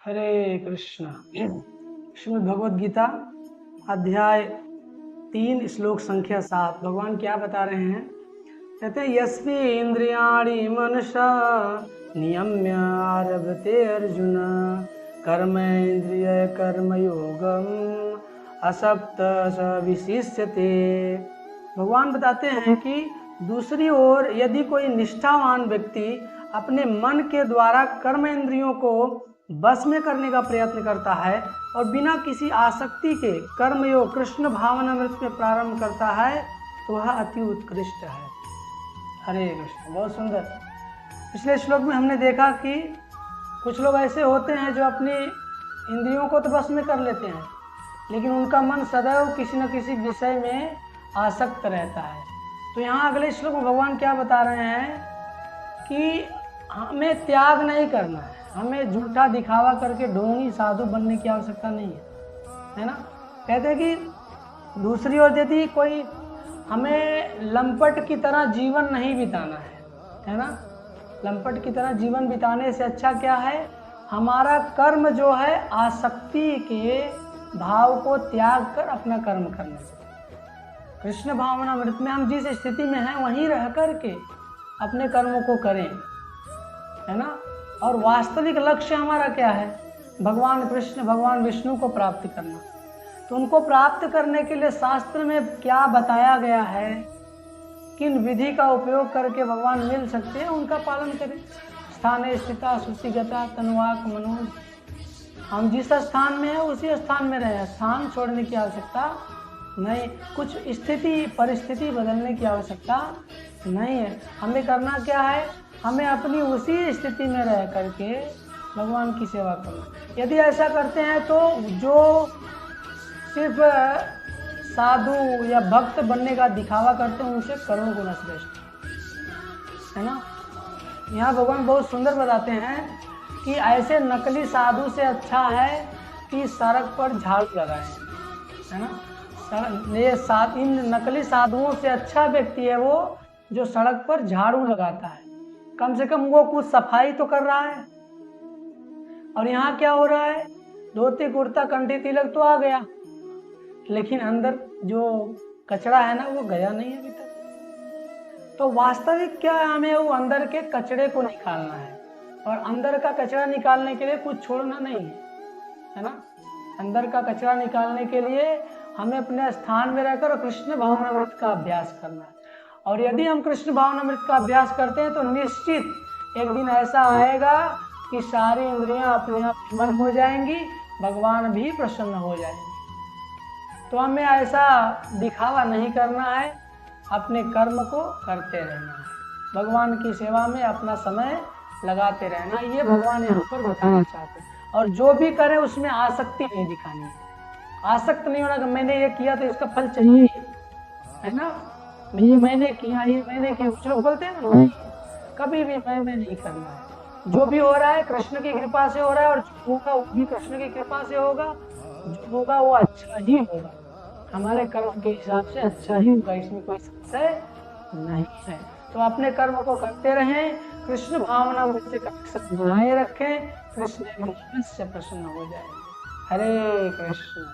हरे कृष्ण। श्रीमद् भगवद गीता अध्याय 3 श्लोक संख्या 7 भगवान क्या बता रहे हैं? कहते हैं यस्वी इंद्रियाणि मनुष्य नियम्य आरभते अर्जुन कर्मेन्द्रिय कर्मयोगम असक्त स विशिष्यते। भगवान बताते हैं कि दूसरी ओर यदि कोई निष्ठावान व्यक्ति अपने मन के द्वारा कर्मेंद्रियों को बस में करने का प्रयत्न करता है और बिना किसी आसक्ति के कर्मयोग कृष्ण भावनामृत में प्रारंभ करता है तो वह अति उत्कृष्ट है। हरे कृष्ण। बहुत सुंदर। पिछले श्लोक में हमने देखा कि कुछ लोग ऐसे होते हैं जो अपनी इंद्रियों को तो बस में कर लेते हैं, लेकिन उनका मन सदैव किसी न किसी विषय में आसक्त रहता है। तो यहाँ अगले श्लोक में भगवान क्या बता रहे हैं कि हमें त्याग नहीं करना है, हमें झूठा दिखावा करके ढोंगी साधु बनने की आवश्यकता नहीं है ना। कहते हैं कि दूसरी ओर यदि कोई हमें लंपट की तरह जीवन नहीं बिताना है ना। लंपट की तरह जीवन बिताने से अच्छा क्या है, हमारा कर्म जो है आसक्ति के भाव को त्याग कर अपना कर्म करना चाहिए। कृष्ण भावनामृत में हम जिस स्थिति में हैं वहीं रह कर के अपने कर्मों को करें, है ना। और वास्तविक लक्ष्य हमारा क्या है? भगवान कृष्ण भगवान विष्णु को प्राप्त करना। तो उनको प्राप्त करने के लिए शास्त्र में क्या बताया गया है, किन विधि का उपयोग करके भगवान मिल सकते हैं, उनका पालन करें। स्थाने स्थिता सुचिगता तनुवाक मनोज। हम जिस स्थान में हैं उसी स्थान में रहें, स्थान छोड़ने की आवश्यकता नहीं, कुछ स्थिति परिस्थिति बदलने की आवश्यकता नहीं है। हमें करना क्या है, हमें अपनी उसी स्थिति में रह करके भगवान की सेवा करना। यदि ऐसा करते हैं तो जो सिर्फ साधु या भक्त बनने का दिखावा करते हैं उनसे करोड़ों गुना श्रेष्ठ है ना। यहाँ भगवान बहुत सुंदर बताते हैं कि ऐसे नकली साधु से अच्छा है कि सड़क पर झाड़ू लगाए, है ना। इन नकली साधुओं से अच्छा व्यक्ति है वो जो सड़क पर झाड़ू लगाता है, कम से कम वो कुछ सफाई तो कर रहा है। और यहाँ क्या हो रहा है, धोती कुर्ता कंठी तिलक तो आ गया, लेकिन अंदर जो कचरा है ना वो गया नहीं है अभी तक। तो वास्तविक क्या है, हमें वो अंदर के कचरे को निकालना है, और अंदर का कचरा निकालने के लिए कुछ छोड़ना नहीं है ना। अंदर का कचरा निकालने के लिए हमें अपने स्थान में रहकर कृष्ण भावनामृत का अभ्यास करना है। और यदि हम कृष्ण भावनामृत का अभ्यास करते हैं तो निश्चित एक दिन ऐसा आएगा कि सारी इंद्रियां अपने आप मन हो जाएंगी, भगवान भी प्रसन्न हो जाएंगे। तो हमें ऐसा दिखावा नहीं करना है, अपने कर्म को करते रहना है, भगवान की सेवा में अपना समय लगाते रहना, ये भगवान यहाँ पर बताना चाहते हैं। और जो भी करे उसमें आसक्ति नहीं दिखानी है, आसक्त नहीं होना कि मैंने ये किया तो इसका फल चाहिए, है ना। ये मैंने किया, ये मैंने किया, कुछ लोग बोलते हैं नहीं, कभी भी मैं नहीं करना है। जो भी हो रहा है कृष्ण की कृपा से हो रहा है, और जो होगा वो भी कृष्ण की कृपा से होगा, जो होगा वो अच्छा ही होगा, हमारे कर्म के हिसाब से अच्छा ही होगा, इसमें कोई संशय नहीं है। तो अपने कर्म को करते रहें, कृष्ण भावना मुझसे कनेक्शन बनाए रखें, कृष्ण से प्रसन्न हो जाए। हरे कृष्ण।